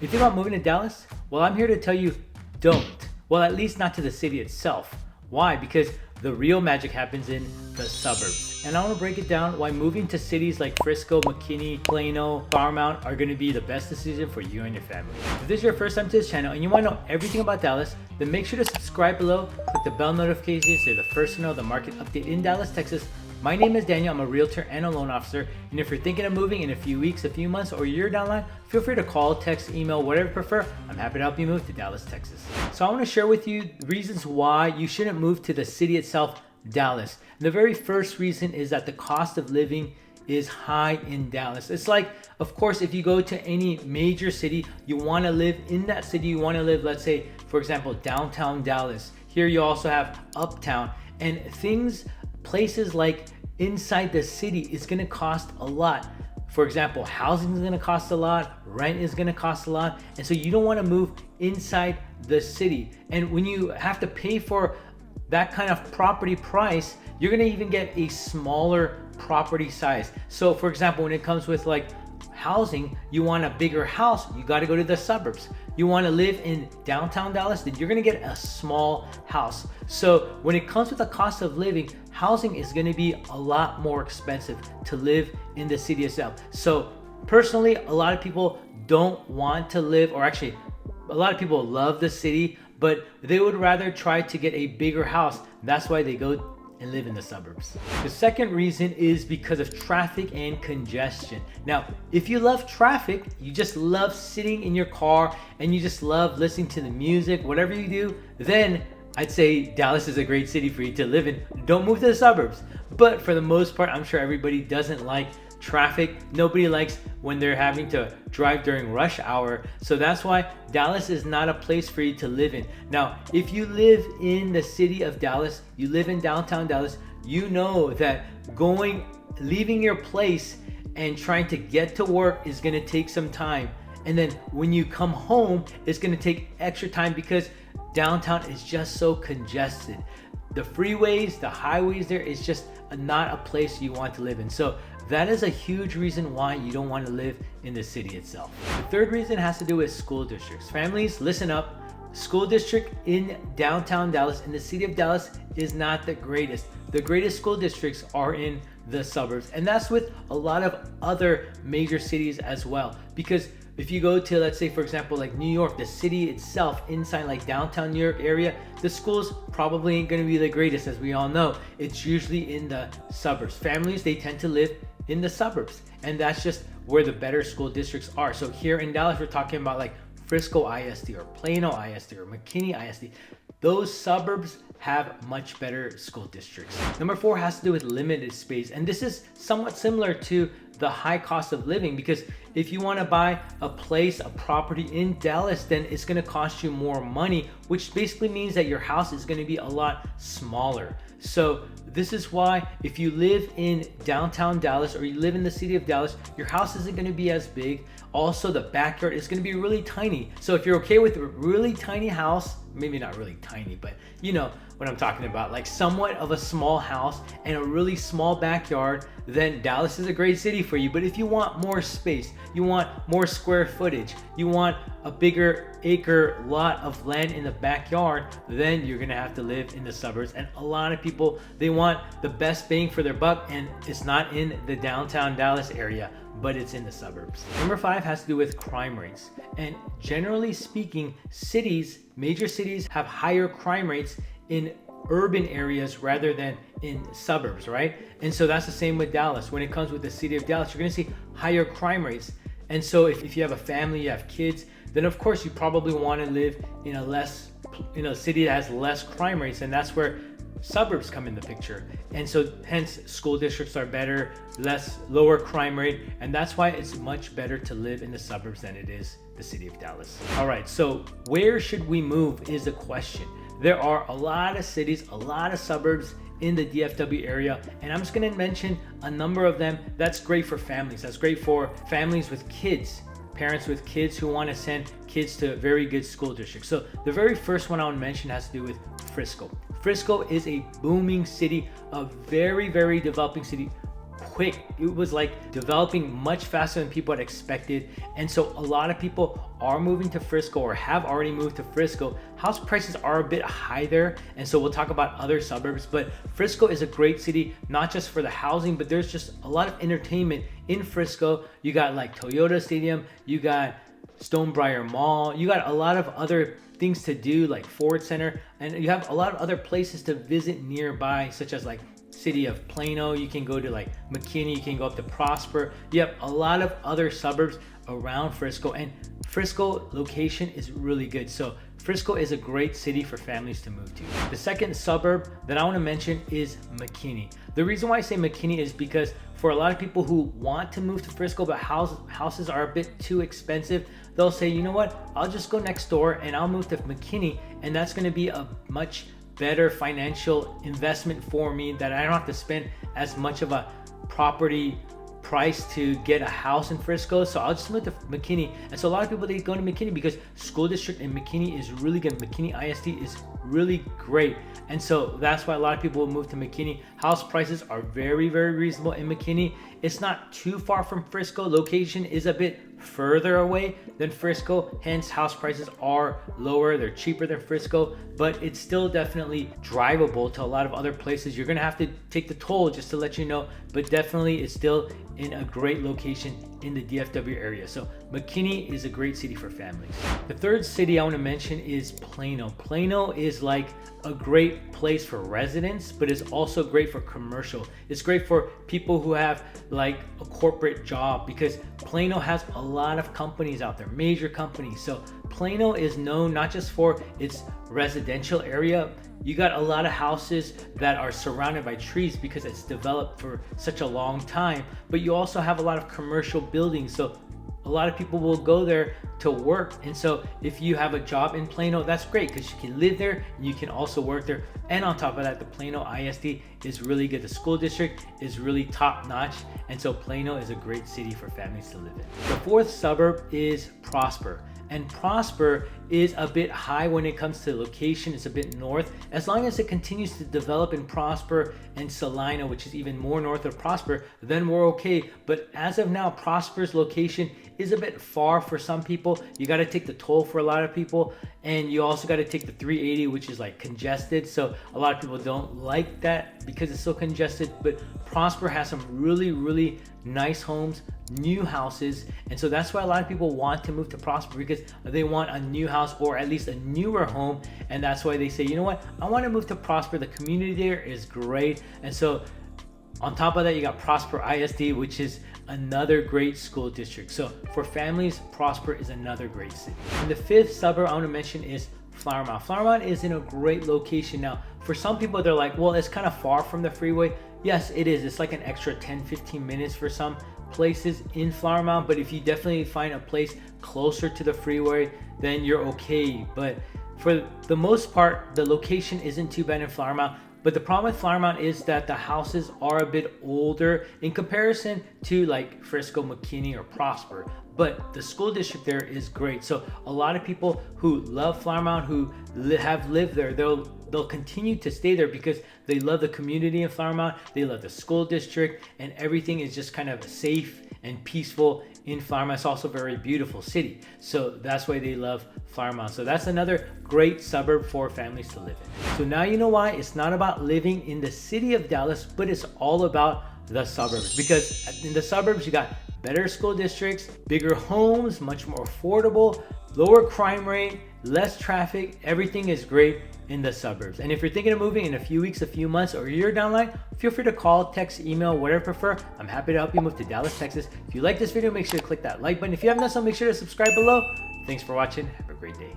You think about moving to Dallas? Well, I'm here to tell you don't. Well, at least not to the city itself. Why? Because the real magic happens in the suburbs. And I want to break it down why moving to cities like Frisco, McKinney, Plano, Farmount are going to be the best decision for you and your family. If this is your first time to this channel and you want to know everything about Dallas, then make sure to subscribe below, click the bell notification so you're the first to know the market update in Dallas, Texas. My name is Daniel, I'm a realtor and a loan officer, and if you're thinking of moving in a few weeks, a few months, or a year down the line, feel free to call, text, email, whatever you prefer. I'm happy to help you move to Dallas, Texas. So I want to share with you reasons why you shouldn't move to the city itself, Dallas. And the very first reason is that the cost of living is high in Dallas. It's like, of course, if you go to any major city, you want to live in that city. You want to live, let's say, for example, downtown Dallas. Here you also have uptown, and places like inside the city is going to cost a lot. For example, housing is going to cost a lot, rent is going to cost a lot, and so you don't want to move inside the city. And when you have to pay for that kind of property price, you're going to even get a smaller property size. So for example, when it comes with like housing, you want a bigger house, you got to go to the suburbs. You want to live in downtown Dallas, then you're going to get a small house. So when it comes with the cost of living, housing is going to be a lot more expensive to live in the city itself. So personally, a lot of people don't want to live, or actually a lot of people love the city, but they would rather try to get a bigger house. That's why they go and live in the suburbs. The second reason is because of traffic and congestion. Now, if you love traffic, you just love sitting in your car and you just love listening to the music, whatever you do, then I'd say Dallas is a great city for you to live in. Don't move to the suburbs. But for the most part, I'm sure everybody doesn't like traffic. Nobody likes when they're having to drive during rush hour. So that's why Dallas is not a place for you to live in. Now, if you live in the city of Dallas, you live in downtown Dallas, you know that leaving your place and trying to get to work is going to take some time. And then when you come home, it's going to take extra time because downtown is just so congested. The freeways, the highways there is just not a place you want to live in. So that is a huge reason why you don't want to live in the city itself. The third reason has to do with school districts. Families, listen up. School district in downtown Dallas, in the city of Dallas, is not the greatest. The greatest school districts are in the suburbs. And that's with a lot of other major cities as well. Because if you go to, let's say, for example, like New York, the city itself, inside like downtown New York area, the schools probably ain't going to be the greatest, as we all know. It's usually in the suburbs. Families, they tend to live in the suburbs, and that's just where the better school districts are. So here in Dallas, we're talking about like Frisco ISD or Plano ISD or McKinney ISD. Those suburbs have much better school districts. Number 4 has to do with limited space, and this is somewhat similar to the high cost of living, because if you want to buy a place, a property in Dallas, then it's going to cost you more money, which basically means that your house is going to be a lot smaller. So this is why if you live in downtown Dallas or you live in the city of Dallas, your house isn't going to be as big. Also, the backyard is going to be really tiny. So if you're okay with a really tiny house, maybe not really tiny, but you know what I'm talking about, like somewhat of a small house and a really small backyard, then Dallas is a great city for you. But if you want more space, you want more square footage, you want a bigger acre lot of land in the backyard, then you're gonna have to live in the suburbs. And a lot of people, they want the best bang for their buck, and it's not in the downtown Dallas area, but it's in the suburbs. Number 5 has to do with crime rates. And generally speaking, major cities have higher crime rates in urban areas rather than in suburbs, right? And so that's the same with Dallas. When it comes with the city of Dallas, you're gonna see higher crime rates. And so if you have a family, you have kids, then of course you probably wanna live in a city that has less crime rates, and that's where suburbs come in the picture. And so hence school districts are better, lower crime rate, and that's why it's much better to live in the suburbs than it is the city of Dallas. All right, so where should we move is the question. There are a lot of cities, a lot of suburbs in the DFW area, and I'm just going to mention a number of them. That's great for families. That's great for families with kids, parents with kids who want to send kids to very good school districts. So the very first one I want to mention has to do with Frisco. Frisco is a booming city, a very, very developing city, quick. It was like developing much faster than people had expected. And so a lot of people are moving to Frisco or have already moved to Frisco. House prices are a bit high there. And so we'll talk about other suburbs, but Frisco is a great city, not just for the housing, but there's just a lot of entertainment in Frisco. You got like Toyota Stadium, you got Stonebriar Mall, you got a lot of other things to do like Ford Center, and you have a lot of other places to visit nearby, such as like city of Plano. You can go to like McKinney, you can go up to Prosper. You have a lot of other suburbs around Frisco, and Frisco location is really good. So Frisco is a great city for families to move to. The second suburb that I want to mention is McKinney. The reason why I say McKinney is because for a lot of people who want to move to Frisco but houses are a bit too expensive, they'll say, you know what, I'll just go next door and I'll move to McKinney, and that's going to be a much better financial investment for me, that I don't have to spend as much of a property price to get a house in Frisco, so I'll just move to McKinney. And so a lot of people, they go to McKinney because school district in McKinney is really good. McKinney ISD is really great, and so that's why a lot of people will move to McKinney. House prices are very, very reasonable in McKinney. It's not too far from Frisco. Location is a bit further away than Frisco, hence house prices are lower. They're cheaper than Frisco, but it's still definitely drivable to a lot of other places. You're gonna have to take the toll, just to let you know, but definitely it's still in a great location in the DFW area. So McKinney is a great city for families. The third city I want to mention is Plano. Plano is like a great place for residents, but it's also great for commercial. It's great for people who have like a corporate job, because Plano has a lot of companies out there, major companies. So Plano is known not just for its residential area. You got a lot of houses that are surrounded by trees because it's developed for such a long time, but you also have a lot of commercial buildings. So a lot of people will go there to work. And so if you have a job in Plano, that's great because you can live there and you can also work there. And on top of that, the Plano ISD is really good. The school district is really top notch. And so Plano is a great city for families to live in. The fourth suburb is Prosper. And Prosper is a bit high when it comes to location. It's a bit north. As long as it continues to develop in Prosper and Salina, which is even more north of Prosper, then we're okay. But as of now, Prosper's location is a bit far for some people. You got to take the toll for a lot of people, and you also got to take the 380, which is like congested. So a lot of people don't like that because it's so congested. But Prosper has some really, really nice homes, new houses, and so that's why a lot of people want to move to Prosper, because they want a new house or at least a newer home. And that's why they say, you know what, I want to move to Prosper. The community there is great. And so on top of that, you got Prosper ISD, which is another great school district. So for families, Prosper is another great city. And the fifth suburb I want to mention is Flower Mound. Flower Mound is in a great location. Now, for some people, they're like, well, it's kind of far from the freeway. Yes, it is. It's like an extra 10-15 minutes for some places in Flower Mound, but if you definitely find a place closer to the freeway, then you're okay. But for the most part, the location isn't too bad in Flower Mound. But the problem with Flower Mound is that the houses are a bit older in comparison to like Frisco, McKinney, or Prosper. But the school district there is great. So a lot of people who love Flower Mound, who have lived there, they'll continue to stay there because they love the community in Flower Mound. They love the school district, and everything is just kind of safe and peaceful in Flower Mound. It's also a very beautiful city. So that's why they love Flower Mound. So that's another great suburb for families to live in. So now you know why it's not about living in the city of Dallas, but it's all about the suburbs. Because in the suburbs, you got better school districts, bigger homes, much more affordable, lower crime rate, less traffic. Everything is great in the suburbs. And if you're thinking of moving in a few weeks, a few months, or a year down the line, feel free to call, text, email, whatever you prefer. I'm happy to help you move to Dallas, Texas. If you like this video, make sure to click that like button. If you haven't done so, make sure to subscribe below. Thanks for watching. Have a great day.